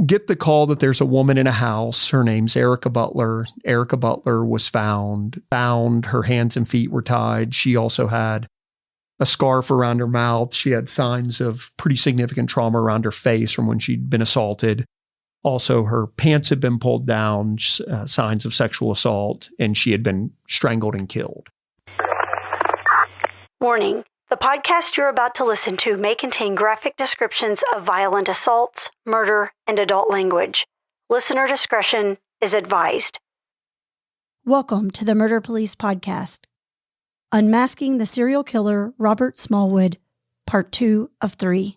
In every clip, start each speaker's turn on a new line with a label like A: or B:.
A: get the call that there's a woman in a house. Her name's Erica Butler. Erica Butler was found. Her hands and feet were tied. She also had a scarf around her mouth. She had signs of pretty significant trauma around her face from when she'd been assaulted. Also, her pants had been pulled down, signs of sexual assault, and she had been strangled and killed.
B: Warning. The podcast you're about to listen to may contain graphic descriptions of violent assaults, murder, and adult language. Listener discretion is advised. Welcome to the Murder Police Podcast. Unmasking the Serial Killer Robert Smallwood, Part 2 of 3.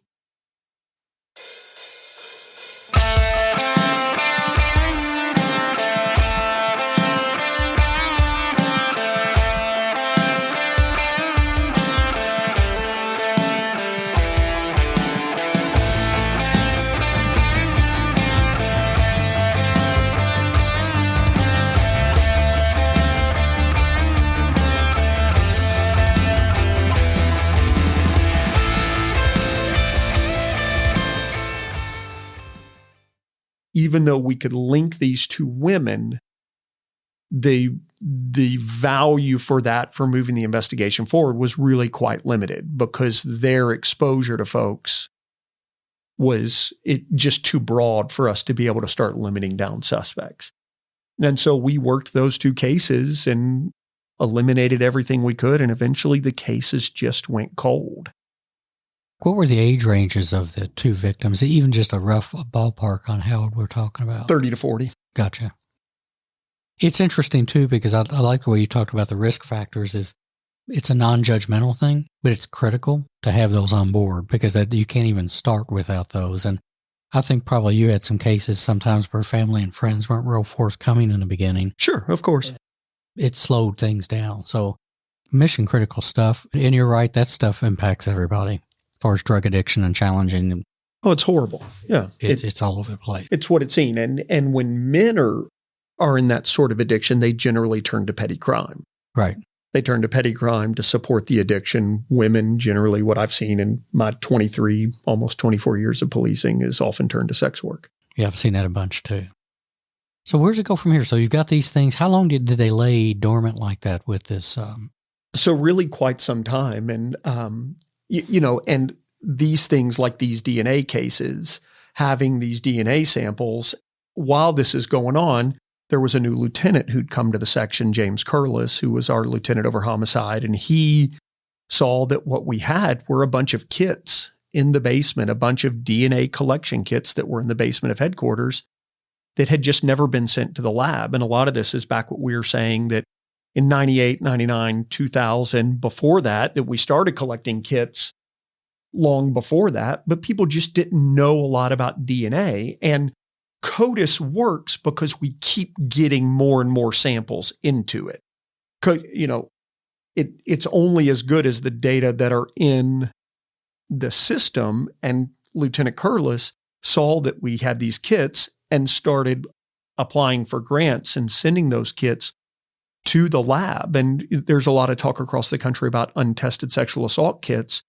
A: Even though we could link these two women, the value for that, for moving the investigation forward, was really quite limited because their exposure to folks was just too broad for us to be able to start limiting down suspects. And so we worked those two cases and eliminated everything we could, and eventually the cases just went cold.
C: What were the age ranges of the two victims? Even just a rough ballpark on how old we're talking about?
A: 30 to 40.
C: Gotcha. It's interesting, too, because I like the way you talked about the risk factors. It's a non-judgmental thing, but it's critical to have those on board because you can't even start without those. And I think probably you had some cases sometimes where family and friends weren't real forthcoming in the beginning.
A: Sure, of course.
C: It slowed things down. So mission critical stuff. And you're right, that stuff impacts everybody. As far as drug addiction and challenging.
A: Oh, it's horrible. Yeah.
C: It's all over the place.
A: It's what it's seen. And when men are in that sort of addiction, they generally turn to petty crime.
C: Right.
A: They turn to petty crime to support the addiction. Women, generally, what I've seen in my 23, almost 24 years of policing, is often turned to sex work.
C: Yeah, I've seen that a bunch too. So where's it go from here? So you've got these things. How long did they lay dormant like that with this?
A: So really quite some time. And, and these things like these DNA cases, having these DNA samples, while this is going on, there was a new lieutenant who'd come to the section, James Curlis, who was our lieutenant over homicide. And he saw that what we had were a bunch of kits in the basement, a bunch of DNA collection kits that were in the basement of headquarters that had just never been sent to the lab. And a lot of this is back what we were saying that in 98, 99, 2000, before that we started collecting kits long before that, but people just didn't know a lot about DNA. And CODIS works because we keep getting more and more samples into it. It's only as good as the data that are in the system. And Lieutenant Curlis saw that we had these kits and started applying for grants and sending those kits to the lab. And there's a lot of talk across the country about untested sexual assault kits.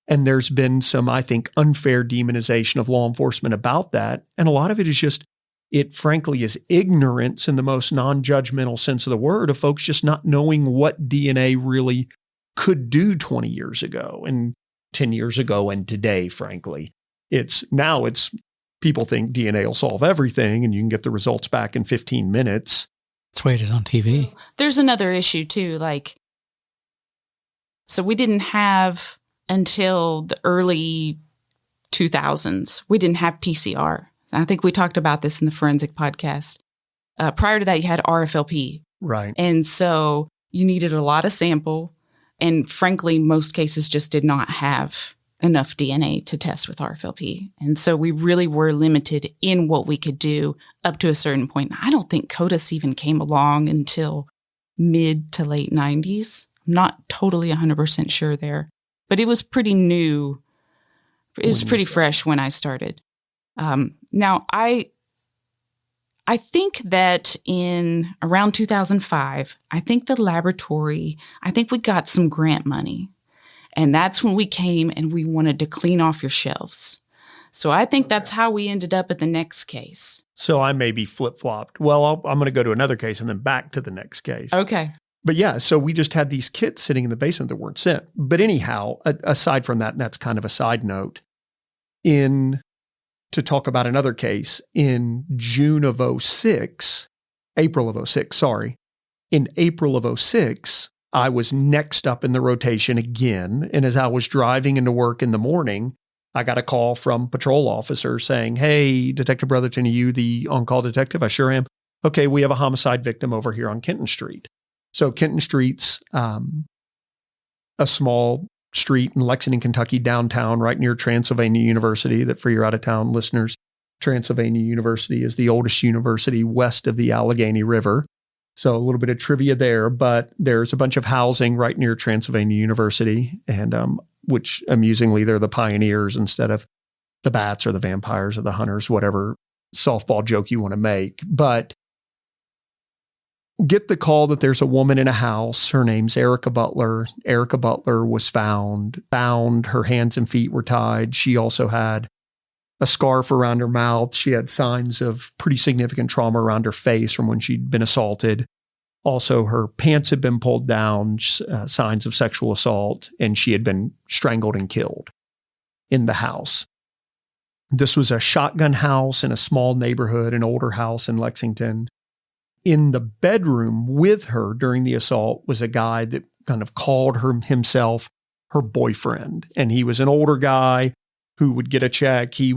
A: And there's been some, I think, unfair demonization of law enforcement about that. And a lot of it is just, it frankly is ignorance in the most non-judgmental sense of the word of folks just not knowing what DNA really could do 20 years ago and 10 years ago and today, frankly. It's people think DNA will solve everything and you can get the results back in 15 minutes.
C: That's the way it is on TV.
D: There's another issue too, so we didn't have, until the early 2000s, we didn't have PCR. I think we talked about this in the forensic podcast. Prior to that, you had RFLP.
A: Right.
D: And so you needed a lot of sample. And frankly, most cases just did not have enough DNA to test with RFLP. And so we really were limited in what we could do up to a certain point. I don't think CODIS even came along until mid to late 90s. I'm not totally 100% sure there. But it was pretty new. It was pretty fresh when I started. Now, I think that in around 2005, I think we got some grant money. And that's when we came and we wanted to clean off your shelves. So I think that's how we ended up at the next case.
A: So I may be flip-flopped. Well, I'm going to go to another case and then back to the next case.
D: Okay.
A: But yeah, so we just had these kits sitting in the basement that weren't sent. But anyhow, aside from that, and that's kind of a side note, to talk about another case, in June of 06, April of 06, sorry. In April of 06, I was next up in the rotation again. And as I was driving into work in the morning, I got a call from patrol officer saying, "Hey, Detective Brotherton, are you the on-call detective?" "I sure am." "Okay, we have a homicide victim over here on Kenton Street." So Kenton Street's a small street in Lexington, Kentucky, downtown, right near Transylvania University. That for your out-of-town listeners, Transylvania University is the oldest university west of the Allegheny River. So a little bit of trivia there, but there's a bunch of housing right near Transylvania University, and which amusingly, they're the pioneers instead of the bats or the vampires or the hunters, whatever softball joke you want to make. But get the call that there's a woman in a house. Her name's Erica Butler. Erica Butler was found. Her hands and feet were tied. She also had a scarf around her mouth. She had signs of pretty significant trauma around her face from when she'd been assaulted. Also, her pants had been pulled down, signs of sexual assault, and she had been strangled and killed in the house. This was a shotgun house in a small neighborhood, an older house in Lexington. In the bedroom with her during the assault was a guy that kind of called himself her boyfriend. And he was an older guy who would get a check. He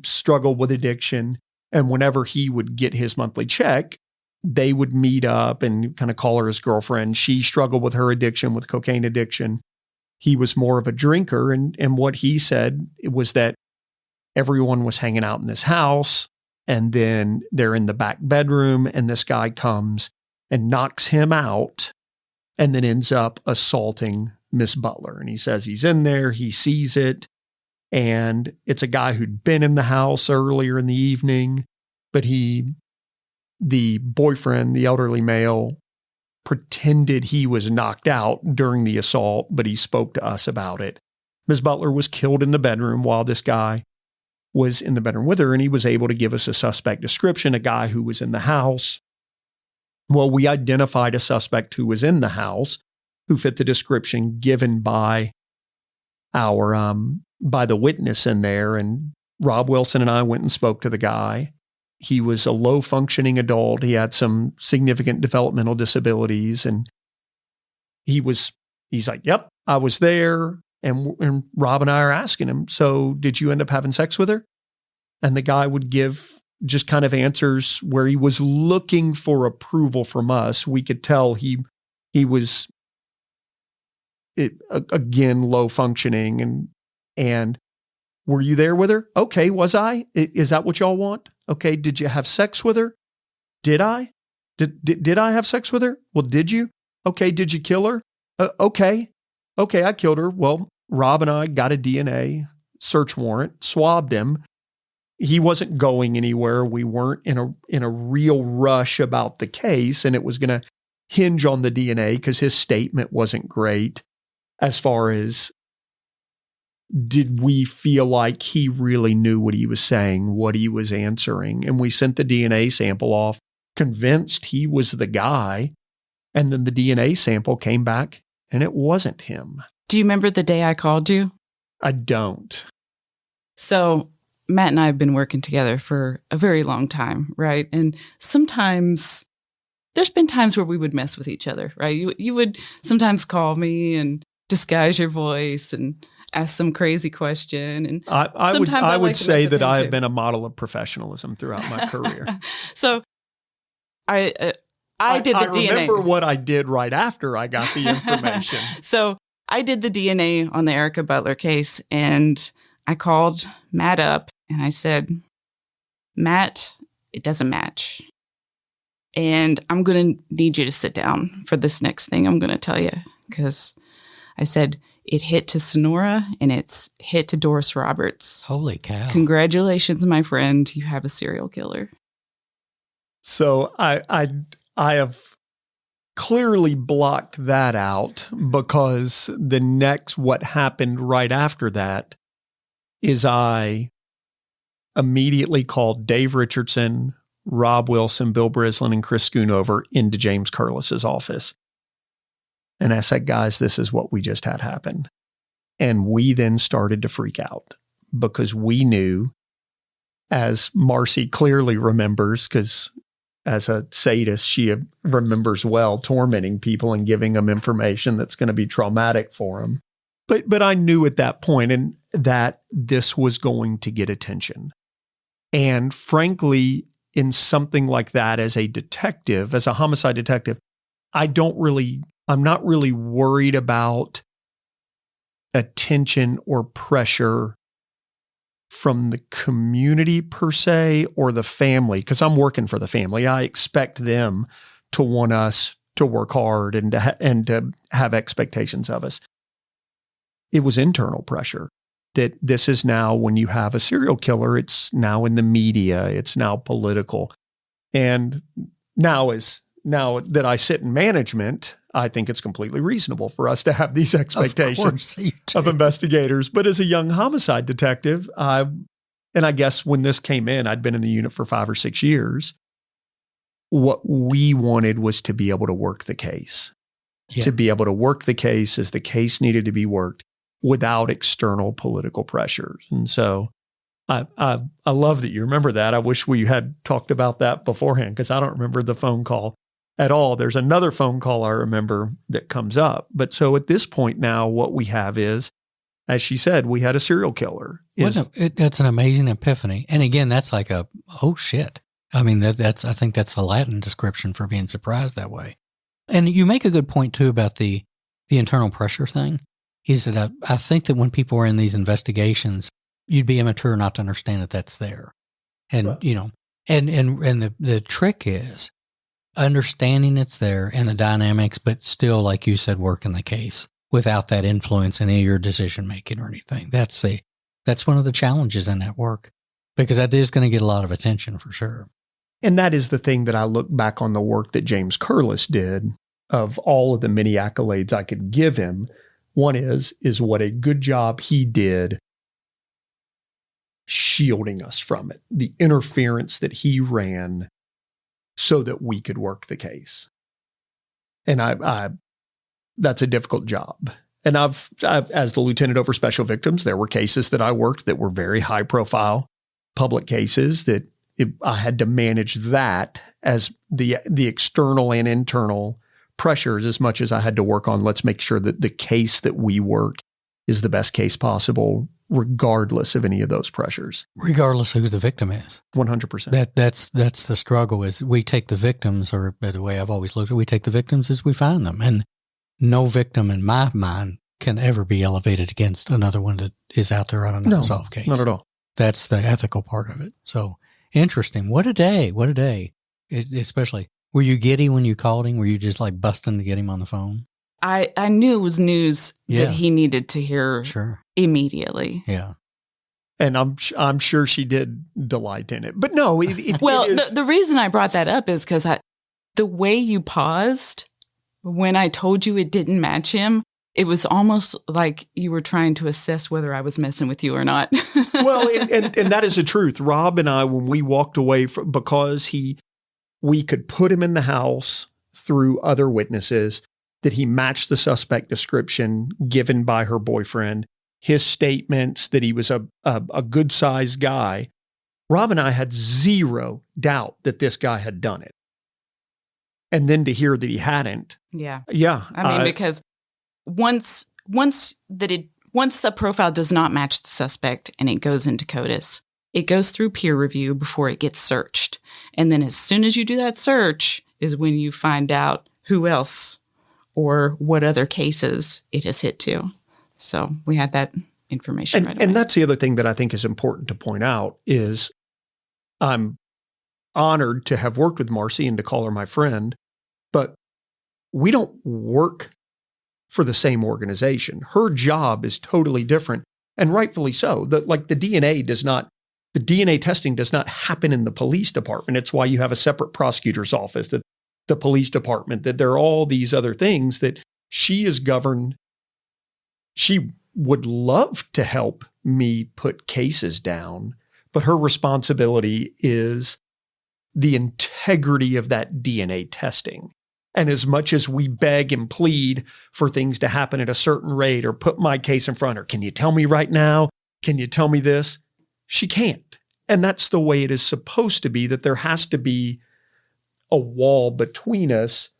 A: struggled with addiction. And whenever he would get his monthly check, they would meet up and kind of call her his girlfriend. She struggled with her addiction, with cocaine addiction. He was more of a drinker. And what he said was that everyone was hanging out in this house. And then they're in the back bedroom, and this guy comes and knocks him out and then ends up assaulting Miss Butler. And he says he's in there, he sees it, and it's a guy who'd been in the house earlier in the evening, but the boyfriend, the elderly male, pretended he was knocked out during the assault, but he spoke to us about it. Miss Butler was killed in the bedroom while this guy was in the bedroom with her, and he was able to give us a suspect description, a guy who was in the house. Well, we identified a suspect who was in the house who fit the description given by by the witness in there. And Rob Wilson and I went and spoke to the guy. He was a low-functioning adult. He had some significant developmental disabilities, and he's like, "Yep, I was there." And Rob and I are asking him, "So did you end up having sex with her?" And the guy would give just kind of answers where he was looking for approval from us. We could tell he was, again, low functioning. And were you there with her? Okay, was I? Is that what y'all want? Okay, did you have sex with her? Did I? Did I have sex with her? Well, did you? Okay, did you kill her? Okay, I killed her. Well, Rob and I got a DNA search warrant, swabbed him. He wasn't going anywhere. We weren't in a real rush about the case, and it was going to hinge on the DNA because his statement wasn't great as far as did we feel like he really knew what he was saying, what he was answering. And we sent the DNA sample off, convinced he was the guy, and then the DNA sample came back and it wasn't him.
D: Do you remember the day I called you?
A: I don't.
D: So Matt and I have been working together for a very long time, right? And sometimes there's been times where we would mess with each other, right? You would sometimes call me and disguise your voice and ask some crazy question. And
A: I would say that I have been a model of professionalism throughout my career.
D: So I did the DNA.
A: I remember what I did right after I got the information.
D: So I did the DNA on the Erica Butler case, and I called Matt up and I said, "Matt, it doesn't match. And I'm going to need you to sit down for this next thing I'm going to tell you." Because I said, it hit to Sonora and it's hit to Doris Roberts.
C: Holy cow.
D: Congratulations, my friend. You have a serial killer.
A: So I have clearly blocked that out because what happened right after that is I immediately called Dave Richardson, Rob Wilson, Bill Brislin, and Chris Schoonover into James Curlis's office. And I said, guys, this is what we just had happen. And we then started to freak out because we knew, as Marcie clearly remembers, because as a sadist, she remembers well tormenting people and giving them information that's going to be traumatic for them. But I knew at that point and that this was going to get attention. And frankly, in something like that, as a detective, as a homicide detective, I'm not really worried about attention or pressure from the community per se or the family, because I'm working for the family. I expect them to want us to work hard and to have expectations of us. It was internal pressure that this is now, when you have a serial killer, it's now in the media, it's now political. And now that I sit in management, I think it's completely reasonable for us to have these expectations of investigators. But as a young homicide detective, and I guess when this came in, I'd been in the unit for 5 or 6 years. What we wanted was to be able to work the case, to be able to work the case as the case needed to be worked without external political pressures. And so I love that you remember that. I wish we had talked about that beforehand, because I don't remember the phone call at all. There's another phone call I remember that comes up. But so at this point now, what we have is, as she said, we had a serial killer.
C: That's an amazing epiphany. And again, that's like oh shit. I mean, I think that's the Latin description for being surprised that way. And you make a good point too about the internal pressure thing, is that I think that when people are in these investigations, you'd be immature not to understand that that's there. And, right. You know, and the trick is understanding it's there and the dynamics, but still, like you said, working the case without that influence in any of your decision making or anything. That's one of the challenges in that work, because that is going to get a lot of attention for sure.
A: And that is the thing that I look back on the work that James Curlis did. Of all of the many accolades I could give him, one is what a good job he did shielding us from it, the interference that he ran so that we could work the case. And I that's a difficult job. And I've, as the lieutenant over special victims, there were cases that I worked that were very high profile public cases that I had to manage that as the external and internal pressures as much as I had to work on, let's make sure that the case that we work is the best case possible, regardless of any of those pressures.
C: Regardless of who the victim is.
A: 100%.
C: That's the struggle, is we take the victims, or the way I've always looked at it, we take the victims as we find them. And no victim in my mind can ever be elevated against another one that is out there on an unsolved case.
A: Not at all.
C: That's the ethical part of it. So interesting. What a day. What a day. Especially, were you giddy when you called him? Were you just like busting to get him on the phone?
D: I knew it was news that he needed to hear immediately.
C: Yeah.
A: And I'm sure she did delight in it. But no,
D: the reason I brought that up is because the way you paused when I told you it didn't match him, it was almost like you were trying to assess whether I was messing with you or not.
A: Well, and that is the truth. Rob and I, when we walked away because we could put him in the house through other witnesses, that he matched the suspect description given by her boyfriend, his statements that he was a good-sized guy. Rob and I had zero doubt that this guy had done it. And then to hear that he hadn't.
D: Yeah.
A: Yeah.
D: I mean, because once a profile does not match the suspect and it goes into CODIS, it goes through peer review before it gets searched. And then as soon as you do that search is when you find out who else or what other cases it has hit to. So we had that information right away.
A: And that's the other thing that I think is important to point out is I'm honored to have worked with Marcie and to call her my friend, but we don't work for the same organization. Her job is totally different, and rightfully so. The DNA testing does not happen in the police department. It's why you have a separate prosecutor's office, the police department, that there are all these other things that she is governed. She would love to help me put cases down, but her responsibility is the integrity of that DNA testing. And as much as we beg and plead for things to happen at a certain rate or put my case in front of her, can you tell me right now? Can you tell me this? She can't. And that's the way it is supposed to be, that there has to be a wall between us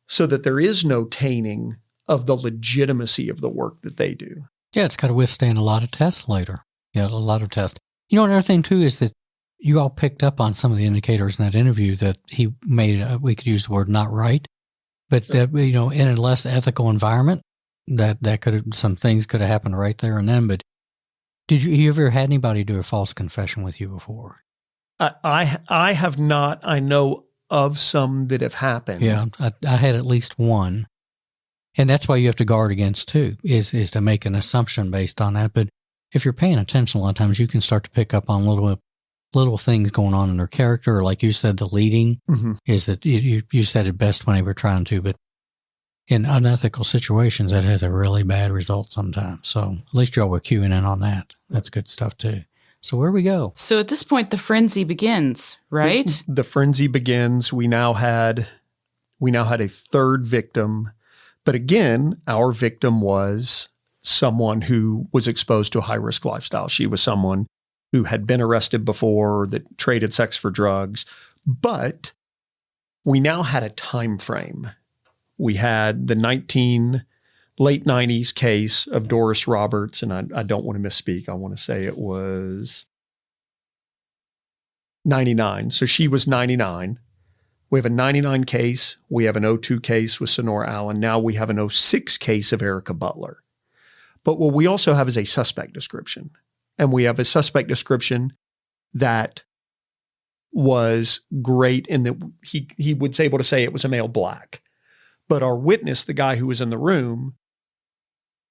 A: so that there is no tainting of the legitimacy of the work that they do.
C: Yeah, it's got to withstand a lot of tests later. Yeah, a lot of tests. You know, another thing, too, is that you all picked up on some of the indicators in that interview that he made, we could use the word not right, but that, you know, in a less ethical environment, that could have, some things could have happened right there and then. But did you ever had anybody do a false confession with you before?
A: I have not. I know of some that have happened.
C: Yeah, I had at least one. And that's why you have to guard against, too, is to make an assumption based on that. But if you're paying attention, a lot of times you can start to pick up on little things going on in their character. Or like you said, the leading is that you said it best when they were trying to. But in unethical situations, that has a really bad result sometimes. So at least y'all were queuing in on that. That's good stuff, too. So where we go?
D: So at this point, the frenzy begins, right?
A: The frenzy begins. We now had a third victim. But again, our victim was someone who was exposed to a high-risk lifestyle. She was someone who had been arrested before, that traded sex for drugs. But we now had a time frame. We had the late 90s case of Doris Roberts, and I don't want to misspeak. I want to say it was 99. So she was 99. We have a 99 case. We have an 02 case with Sonora Allen. Now we have an 06 case of Erica Butler. But what we also have is a suspect description. And we have a suspect description that was great in that he was able to say it was a male black. But our witness, the guy who was in the room,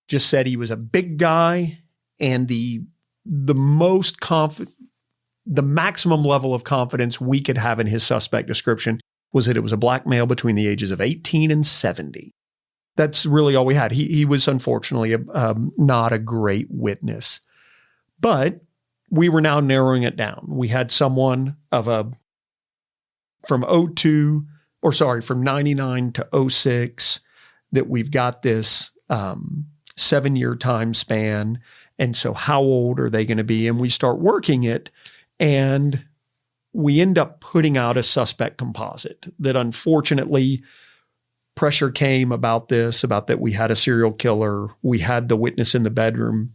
A: just said he was a big guy, and the maximum level of confidence we could have in his suspect description was that it was a black male between the ages of 18 and 70. That's really all we had. He was unfortunately not a great witness. But we were now narrowing it down. We had someone from 99 to 06 that we've got this 7-year time span. And so how old are they going to be? And we start working it, and we end up putting out a suspect composite that unfortunately pressure came about that we had a serial killer. We had the witness in the bedroom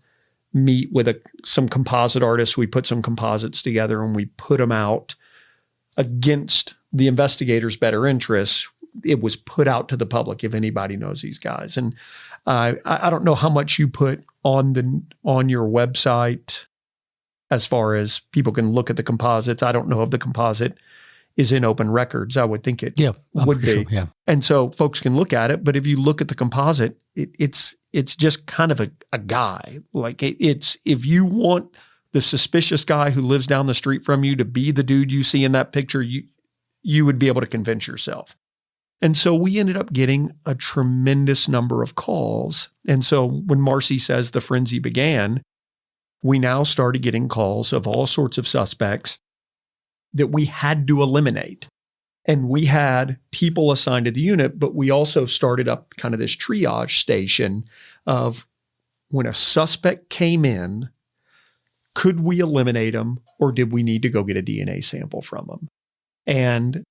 A: meet with some composite artists. We put some composites together and we put them out against the investigators' better interests. It was put out to the public, if anybody knows these guys. And I don't know how much you put on your website as far as people can look at the composites. I don't know if the composite is in open records. I would think it would be.
C: Sure, yeah.
A: And so folks can look at it. But if you look at the composite, it's just kind of a guy. Like it's if you want the suspicious guy who lives down the street from you to be the dude you see in that picture, you would be able to convince yourself. And so we ended up getting a tremendous number of calls. And so when Marcie says the frenzy began, we now started getting calls of all sorts of suspects that we had to eliminate. And we had people assigned to the unit, but we also started up kind of this triage station of when a suspect came in, could we eliminate them, or did we need to go get a DNA sample from them? And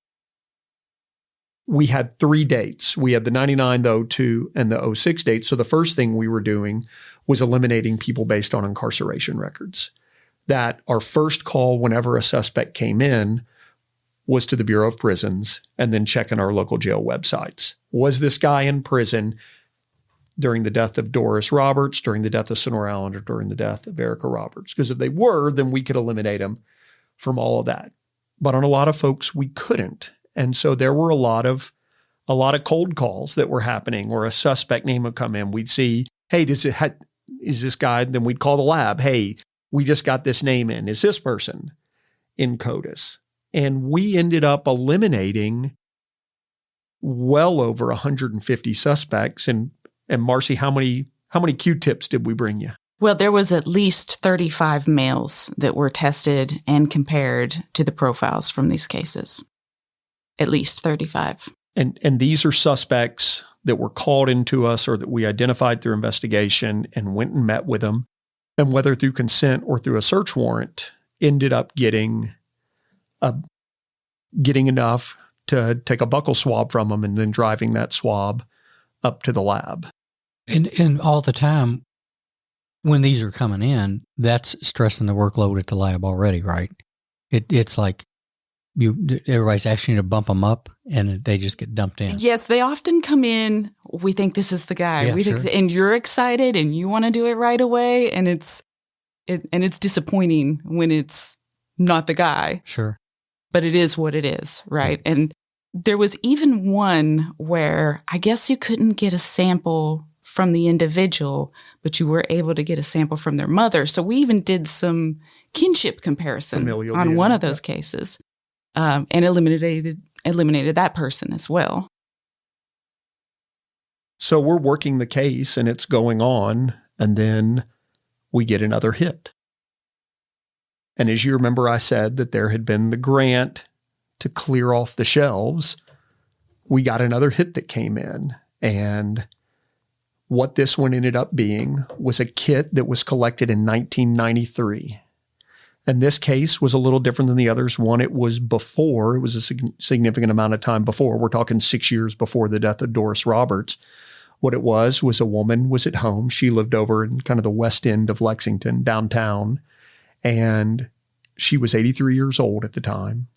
A: we had 3 dates. We had the 99, the 02, and the 06 dates. So the first thing we were doing was eliminating people based on incarceration records. That our first call whenever a suspect came in was to the Bureau of Prisons, and then checking our local jail websites. Was this guy in prison during the death of Doris Roberts, during the death of Sonora Allen, or during the death of Erica Roberts? Because if they were, then we could eliminate them from all of that. But on a lot of folks, we couldn't. And so there were a lot of cold calls that were happening, where a suspect name would come in. We'd see, hey, is this guy? Then we'd call the lab. Hey, we just got this name in. Is this person in CODIS? And we ended up eliminating well over 150 suspects. And Marcie, how many How many Q-tips did we bring you?
D: Well, there was at least 35 males that were tested and compared to the profiles from these cases. At least 35.
A: And these are suspects that were called into us or that we identified through investigation and went and met with them. And whether through consent or through a search warrant, ended up getting enough to take a buccal swab from them and then driving that swab up to the lab.
C: And all the time, when these are coming in, that's stressing the workload at the lab already, right? It's like everybody's asking you to bump them up, and they just get dumped in.
D: Yes, they often come in. We think this is the guy.
C: Yeah, sure.
D: And you're excited, and you want to do it right away, and it's disappointing when it's not the guy.
C: Sure,
D: but it is what it is, right? And there was even one where I guess you couldn't get a sample from the individual, but you were able to get a sample from their mother. So we even did some kinship comparison
A: Familial
D: on
A: DNA,
D: one of those cases, and eliminated that person as well.
A: So we're working the case and it's going on, and then we get another hit. And as you remember, I said that there had been the grant to clear off the shelves. We got another hit that came in, and what this one ended up being was a kit that was collected in 1993. And this case was a little different than the others. One, it was a significant amount of time before. We're talking 6 years before the death of Doris Roberts. What it was a woman was at home. She lived over in kind of the west end of Lexington, downtown, and she was 83 years old at the time.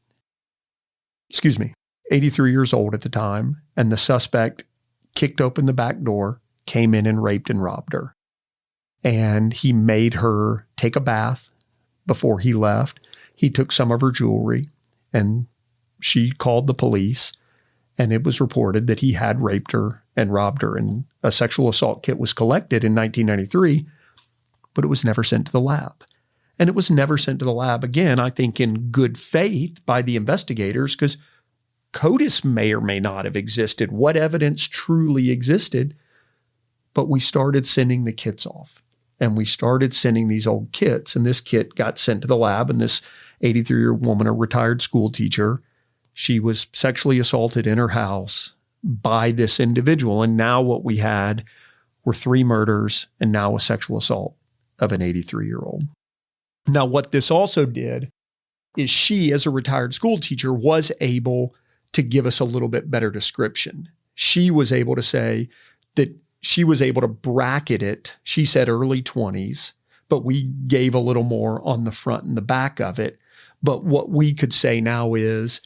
A: 83 years old at the time, and the suspect kicked open the back door, came in and raped and robbed her. And he made her take a bath before he left. He took some of her jewelry, and she called the police, and it was reported that he had raped her and robbed her. And a sexual assault kit was collected in 1993, but it was never sent to the lab. And it was never sent to the lab, again, I think in good faith by the investigators, because CODIS may or may not have existed. What evidence truly existed? But we started sending the kits off, and we started sending these old kits, and this kit got sent to the lab, and this 83-year-old woman, a retired school teacher, she was sexually assaulted in her house by this individual. And now what we had were 3 murders and now a sexual assault of an 83-year-old. Now, what this also did is she, as a retired school teacher, was able to give us a little bit better description. She was able to say that she was able to bracket it. She said early 20s, but we gave a little more on the front and the back of it. But what we could say now is,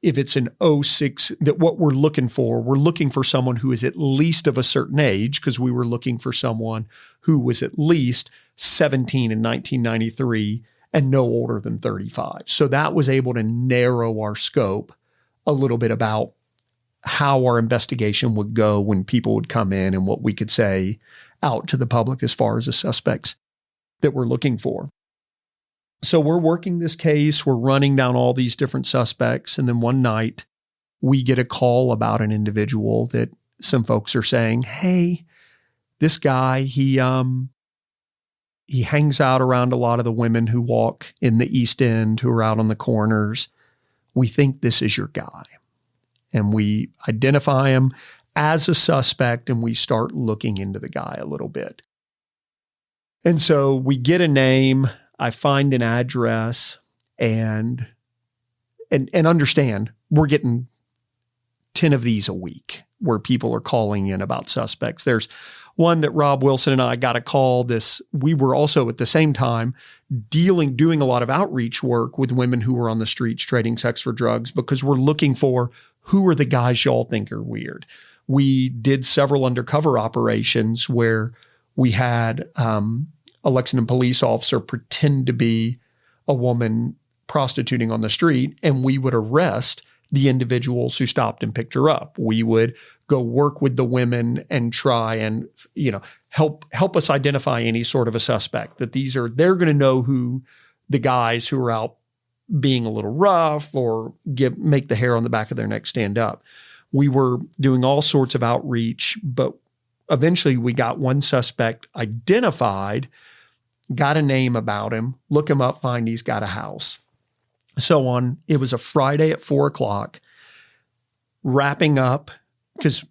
A: if it's an 06, that what we're looking for someone who is at least of a certain age, because we were looking for someone who was at least 17 in 1993 and no older than 35. So that was able to narrow our scope a little bit about how our investigation would go when people would come in and what we could say out to the public as far as the suspects that we're looking for. So we're working this case, we're running down all these different suspects, and then one night we get a call about an individual that some folks are saying, hey, this guy, he hangs out around a lot of the women who walk in the East End, who are out on the corners. We think this is your guy. And we identify him as a suspect, and we start looking into the guy a little bit. And so we get a name, I find an address, and understand we're getting 10 of these a week where people are calling in about suspects. There's one that Rob Wilson and I got a call this. We were also at the same time doing a lot of outreach work with women who were on the streets trading sex for drugs, because we're looking for who are the guys y'all think are weird. We did several undercover operations where we had a Lexington police officer pretend to be a woman prostituting on the street, and we would arrest the individuals who stopped and picked her up. We would go work with the women and try and, help us identify any sort of a suspect, that they're going to know who the guys who are out being a little rough or make the hair on the back of their neck stand up. We were doing all sorts of outreach, but eventually we got one suspect identified, got a name about him, look him up, find he's got a house. So it was a Friday at 4:00, wrapping up, because,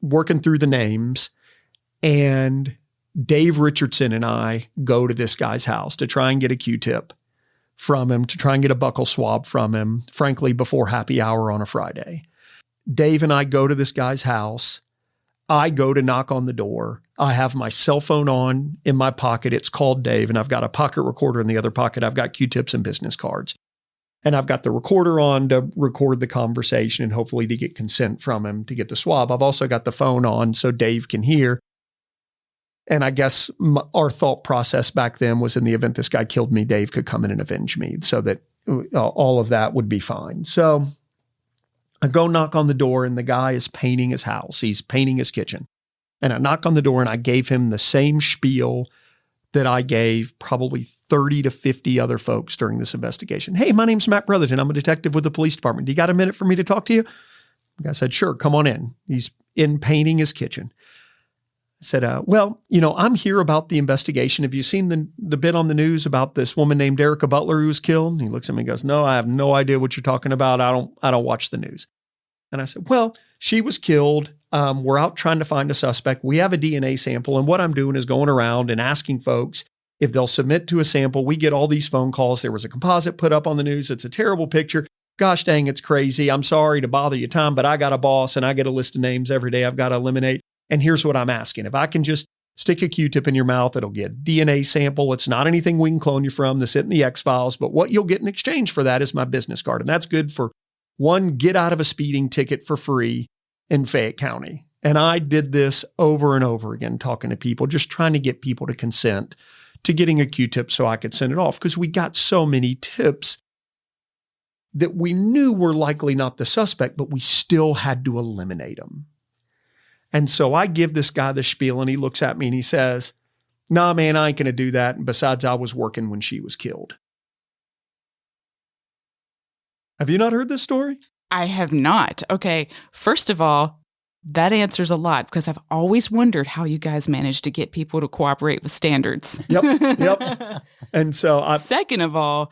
A: working through the names, and Dave Richardson and I go to this guy's house to try and get a Q-tip from him, to try and get a buccal swab from him, frankly, before happy hour on a Friday. Dave and I go to this guy's house. I go to knock on the door. I have my cell phone on in my pocket. It's called Dave, and I've got a pocket recorder in the other pocket. I've got Q-tips and business cards. And I've got the recorder on to record the conversation and hopefully to get consent from him to get the swab. I've also got the phone on so Dave can hear. And I guess our thought process back then was, in the event this guy killed me, Dave could come in and avenge me, so that all of that would be fine. So I go knock on the door, and the guy is painting his house. He's painting his kitchen. And I knock on the door, and I gave him the same spiel that I gave probably 30 to 50 other folks during this investigation. Hey, my name's Matt Brotherton. I'm a detective with the police department. Do you got a minute for me to talk to you? The guy said, sure, come on in. He's in painting his kitchen. I said, I'm here about the investigation. Have you seen the bit on the news about this woman named Erica Butler who was killed? And he looks at me and goes, no, I have no idea what you're talking about. I don't watch the news. And I said, well, she was killed. We're out trying to find a suspect. We have a DNA sample. And what I'm doing is going around and asking folks if they'll submit to a sample. We get all these phone calls. There was a composite put up on the news. It's a terrible picture. Gosh dang, it's crazy. I'm sorry to bother your time, but I got a boss and I get a list of names every day I've got to eliminate. And here's what I'm asking. If I can just stick a Q-tip in your mouth, it'll get a DNA sample. It's not anything we can clone you from. This isn't the X-Files. But what you'll get in exchange for that is my business card. And that's good for one get out of a speeding ticket for free in Fayette County. And I did this over and over again, talking to people, just trying to get people to consent to getting a Q-tip so I could send it off, because we got so many tips that we knew were likely not the suspect, but we still had to eliminate them. And so I give this guy the spiel, and he looks at me and he says, nah, man, I ain't going to do that. And besides, I was working when she was killed. Have you not heard this story?
D: I have not. Okay. First of all, that answers a lot, because I've always wondered how you guys manage to get people to cooperate with standards.
A: Yep. And so
D: Second of all,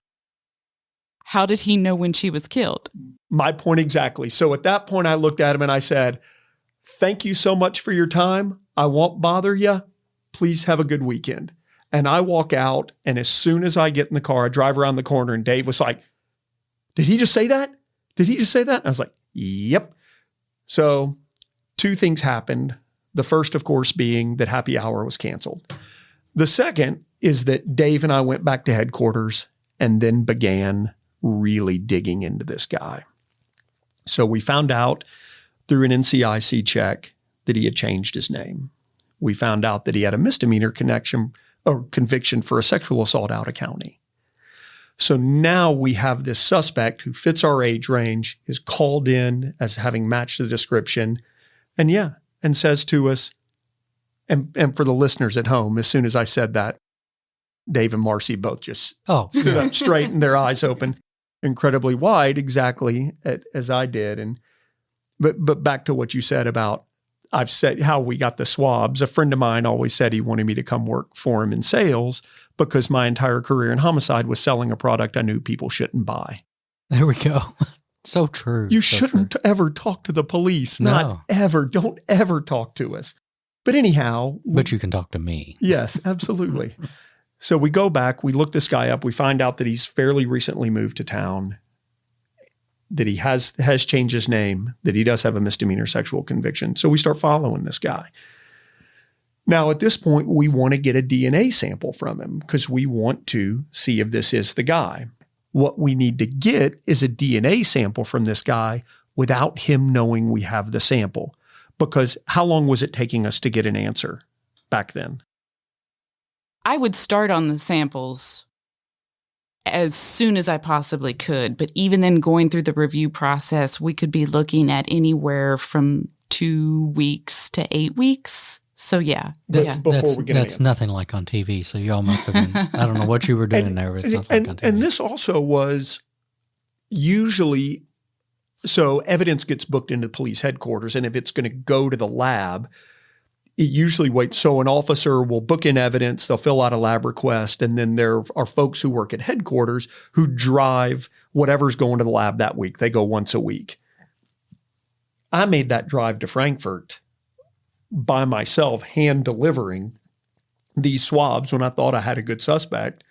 D: how did he know when she was killed?
A: My point exactly. So at that point, I looked at him and I said, thank you so much for your time. I won't bother you. Please have a good weekend. And I walk out, and as soon as I get in the car, I drive around the corner, and Dave was like, did he just say that? Did he just say that? And I was like, yep. So 2 things happened. The first, of course, being that happy hour was canceled. The second is that Dave and I went back to headquarters and then began really digging into this guy. So we found out through an NCIC check that he had changed his name. We found out that he had a misdemeanor conviction for a sexual assault out of county. So now we have this suspect who fits our age range, is called in as having matched the description, and says to us, and for the listeners at home, as soon as I said that, Dave and Marcie both just stood up straight and their eyes open incredibly wide, exactly as I did. But back to what you said about, I've said how we got the swabs. A friend of mine always said he wanted me to come work for him in sales because my entire career in homicide was selling a product I knew people shouldn't buy.
C: There we go. So true.
A: You shouldn't ever talk to the police.
C: No.
A: Not ever. Don't ever talk to us. But anyhow.
C: But you can talk to me.
A: Yes, absolutely. So we go back, we look this guy up, we find out that he's fairly recently moved to town, that he has changed his name, that he does have a misdemeanor sexual conviction. So we start following this guy. Now, at this point, we want to get a DNA sample from him because we want to see if this is the guy. What we need to get is a DNA sample from this guy without him knowing we have the sample. Because how long was it taking us to get an answer back then?
D: I would start on the samples as soon as I possibly could. But even then, going through the review process, we could be looking at anywhere from 2 weeks to 8 weeks. So, yeah.
A: That's
C: nothing like on TV. So y'all must have been, I don't know what you were doing there, but it's nothing like on TV.
A: And this also was usually, so evidence gets booked into police headquarters. And if it's going to go to the lab, it usually waits. So an officer will book in evidence, they'll fill out a lab request, and then there are folks who work at headquarters who drive whatever's going to the lab that week. They go once a week. I made that drive to Frankfurt by myself, hand delivering these swabs when I thought I had a good suspect.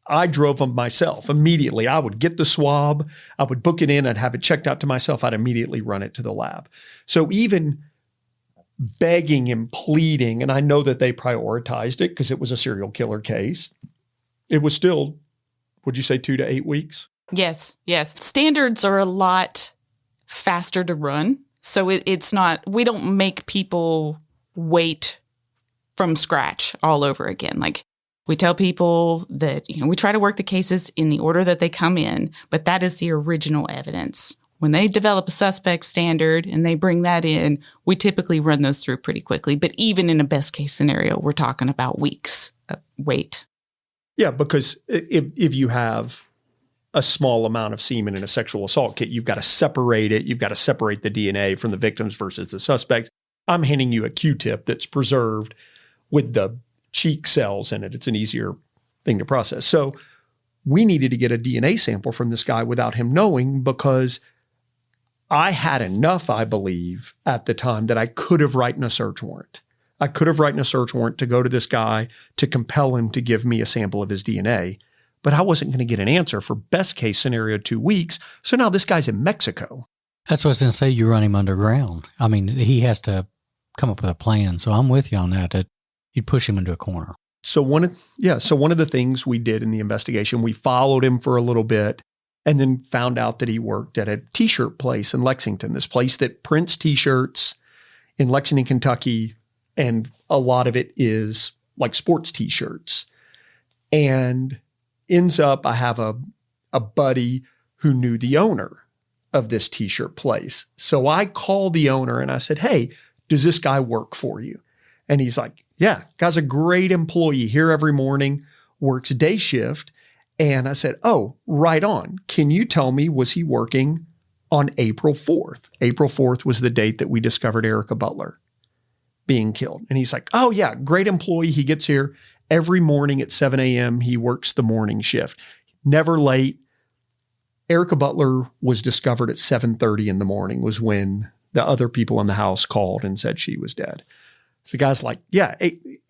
A: I drove them myself immediately. I would get the swab, I would book it in, I'd have it checked out to myself, I'd immediately run it to the lab. So even begging and pleading, and I know that they prioritized it because it was a serial killer case, it was still, would you say 2 to 8 weeks?
D: Yes. Standards are a lot faster to run. So it's not, we don't make people wait from scratch all over again. Like, we tell people that, we try to work the cases in the order that they come in, but that is the original evidence. When they develop a suspect standard and they bring that in, we typically run those through pretty quickly. But even in a best case scenario, we're talking about weeks of wait.
A: Yeah, because if you have a small amount of semen in a sexual assault kit, you've got to separate it. You've got to separate the DNA from the victims versus the suspects. I'm handing you a Q-tip that's preserved with the cheek cells in it. It's an easier thing to process. So we needed to get a DNA sample from this guy without him knowing, because I had enough, I believe, at the time that I could have written a search warrant. I could have written a search warrant to go to this guy to compel him to give me a sample of his DNA, but I wasn't going to get an answer for best case scenario 2 weeks. So now this guy's in Mexico.
C: That's what I was going to say. You run him underground. I mean, he has to come up with a plan. So I'm with you on that you'd push him into a corner.
A: So one of the things we did in the investigation, we followed him for a little bit and then found out that he worked at a t-shirt place in Lexington, this place that prints t-shirts in Lexington, Kentucky, and a lot of it is like sports t-shirts. And ends up, I have a buddy who knew the owner of this t-shirt place. So I called the owner and I said, "Hey, does this guy work for you?" And he's like, "Yeah, guy's a great employee here every morning, works day shift." And I said, "Oh, right on. Can you tell me, was he working on April 4th? April 4th was the date that we discovered Erica Butler being killed." And he's like, "Oh yeah, great employee. He gets here every morning at 7 a.m. He works the morning shift. Never late." Erica Butler was discovered at 7:30 in the morning was when the other people in the house called and said she was dead. So the guy's like, "Yeah,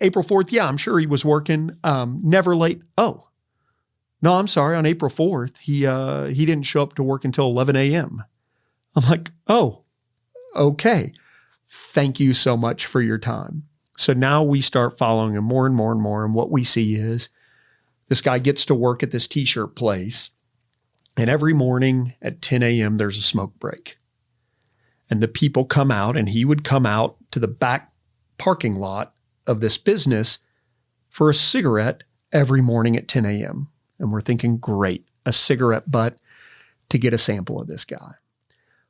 A: April 4th. Yeah, I'm sure he was working. Never late." "Oh, no, I'm sorry. On April 4th, he didn't show up to work until 11 a.m. I'm like, "Oh, okay. Thank you so much for your time." So now we start following him more and more and more. And what we see is this guy gets to work at this t-shirt place. And every morning at 10 a.m., there's a smoke break. And the people come out, and he would come out to the back parking lot of this business for a cigarette every morning at 10 a.m. And we're thinking, great, a cigarette butt to get a sample of this guy.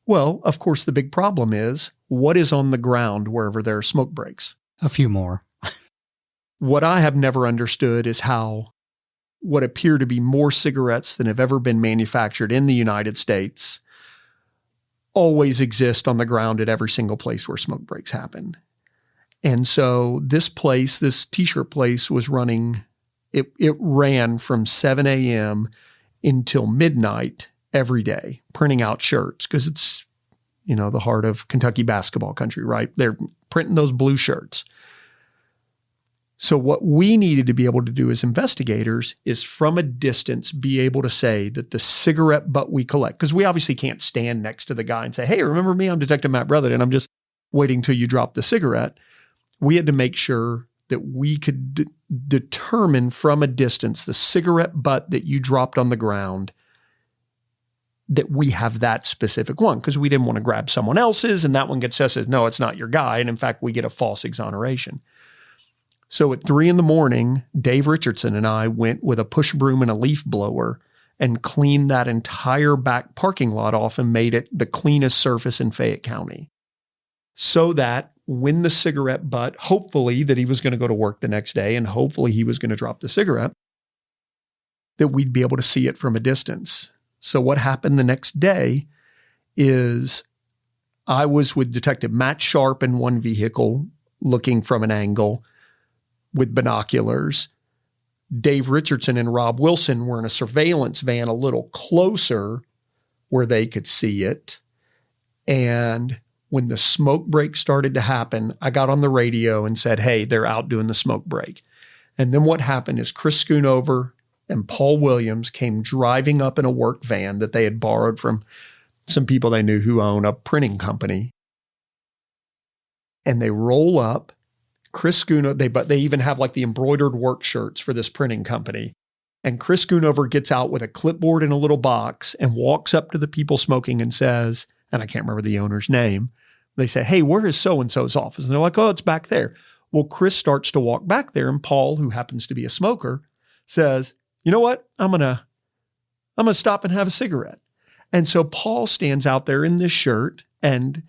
A: Well, of course, the big problem is, what is on the ground wherever there are smoke breaks?
C: A few more.
A: What I have never understood is how what appear to be more cigarettes than have ever been manufactured in the United States always exist on the ground at every single place where smoke breaks happen. And so this place, this t-shirt place was running, it ran from 7 a.m. until midnight every day, printing out shirts because it's, the heart of Kentucky basketball country, right? They're printing those blue shirts. So what we needed to be able to do as investigators is from a distance be able to say that the cigarette butt we collect, because we obviously can't stand next to the guy and say, "Hey, remember me? I'm Detective Matt Brotherton. I'm just waiting till you drop the cigarette." We had to make sure that we could determine from a distance the cigarette butt that you dropped on the ground, that we have that specific one, because we didn't want to grab someone else's and that one gets us as, "No, it's not your guy." And in fact, we get a false exoneration. So at 3 a.m, Dave Richardson and I went with a push broom and a leaf blower and cleaned that entire back parking lot off and made it the cleanest surface in Fayette County. So that when the cigarette butt, hopefully that he was going to go to work the next day and hopefully he was going to drop the cigarette, that we'd be able to see it from a distance. So what happened the next day is I was with Detective Matt Sharp in one vehicle, looking from an angle with binoculars. Dave Richardson and Rob Wilson were in a surveillance van a little closer where they could see it. And when the smoke break started to happen, I got on the radio and said, hey, they're out doing the smoke break. And then what happened is Chris Schoonover and Paul Williams came driving up in a work van that they had borrowed from some people they knew who own a printing company. And they roll up. Chris Schoonover, but they even have like the embroidered work shirts for this printing company. And Chris Schoonover gets out with a clipboard in a little box and walks up to the people smoking and says, and I can't remember the owner's name. They say, hey, where is so-and-so's office? And they're like, oh, it's back there. Well, Chris starts to walk back there, and Paul, who happens to be a smoker, says, you know what? I'm gonna stop and have a cigarette. And so Paul stands out there in this shirt, and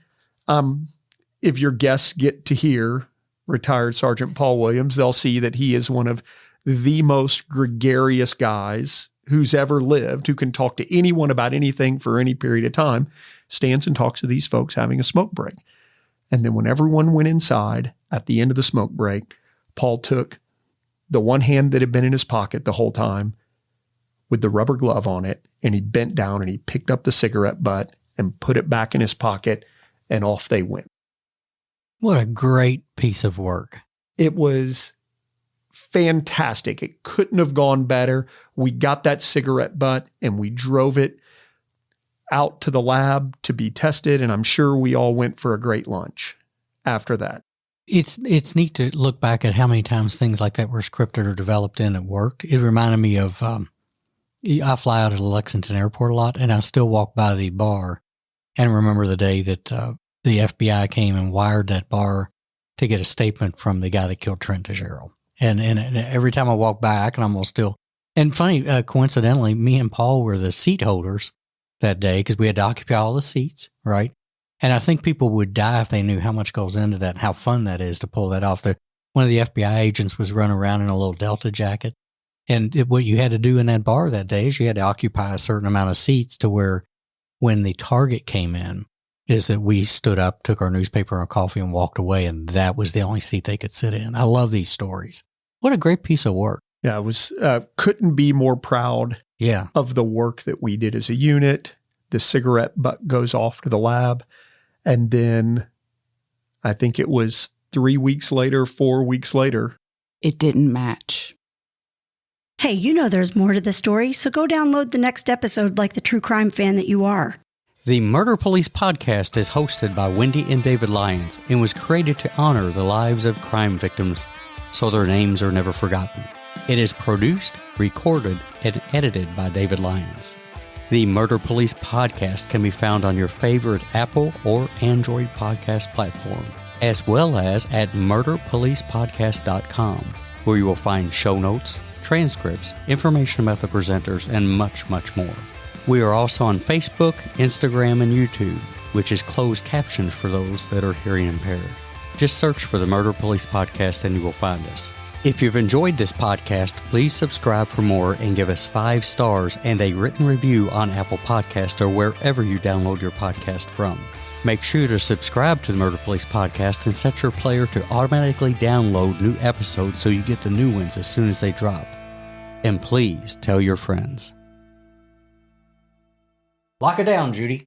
A: if your guests get to hear retired Sergeant Paul Williams, they'll see that he is one of the most gregarious guys who's ever lived, who can talk to anyone about anything for any period of time, stands and talks to these folks having a smoke break. And then when everyone went inside at the end of the smoke break, Paul took the one hand that had been in his pocket the whole time with the rubber glove on it, and he bent down and he picked up the cigarette butt and put it back in his pocket, and off they went.
C: What a great piece of work.
A: It was fantastic. It couldn't have gone better. We got that cigarette butt and we drove it out to the lab to be tested, and I'm sure we all went for a great lunch after that.
C: It's neat to look back at how many times things like that were scripted or developed and it worked. It reminded me of, I fly out of Lexington Airport a lot, and I still walk by the bar and remember the day that the FBI came and wired that bar to get a statement from the guy that killed Trent DeGero. And every time I walk by, I can almost still, and funny, coincidentally, me and Paul were the seat holders that day because we had to occupy all the seats, right? And I think people would die if they knew how much goes into that and how fun that is to pull that off. One of the FBI agents was running around in a little Delta jacket. And what you had to do in that bar that day is you had to occupy a certain amount of seats to where when the target came in, is that we stood up, took our newspaper and our coffee and walked away, and that was the only seat they could sit in. I love these stories. What a great piece of work.
A: Yeah, I was couldn't be more proud of the work that we did as a unit. The cigarette butt goes off to the lab. And then I think it was 4 weeks later.
D: It didn't match.
B: Hey, you know there's more to the story, so go download the next episode like the true crime fan that you are.
C: The Murder Police podcast is hosted by Wendy and David Lyons and was created to honor the lives of crime victims so their names are never forgotten. It is produced, recorded, and edited by David Lyons. The Murder Police podcast can be found on your favorite Apple or Android podcast platform, as well as at murderpolicepodcast.com, where you will find show notes, transcripts, information about the presenters, and much, much more. We are also on Facebook, Instagram, and YouTube, which is closed captions for those that are hearing impaired. Just search for the Murder Police Podcast and you will find us. If you've enjoyed this podcast, please subscribe for more and give us 5 stars and a written review on Apple Podcasts or wherever you download your podcast from. Make sure to subscribe to the Murder Police Podcast and set your player to automatically download new episodes so you get the new ones as soon as they drop. And please tell your friends. Lock it down, Judy.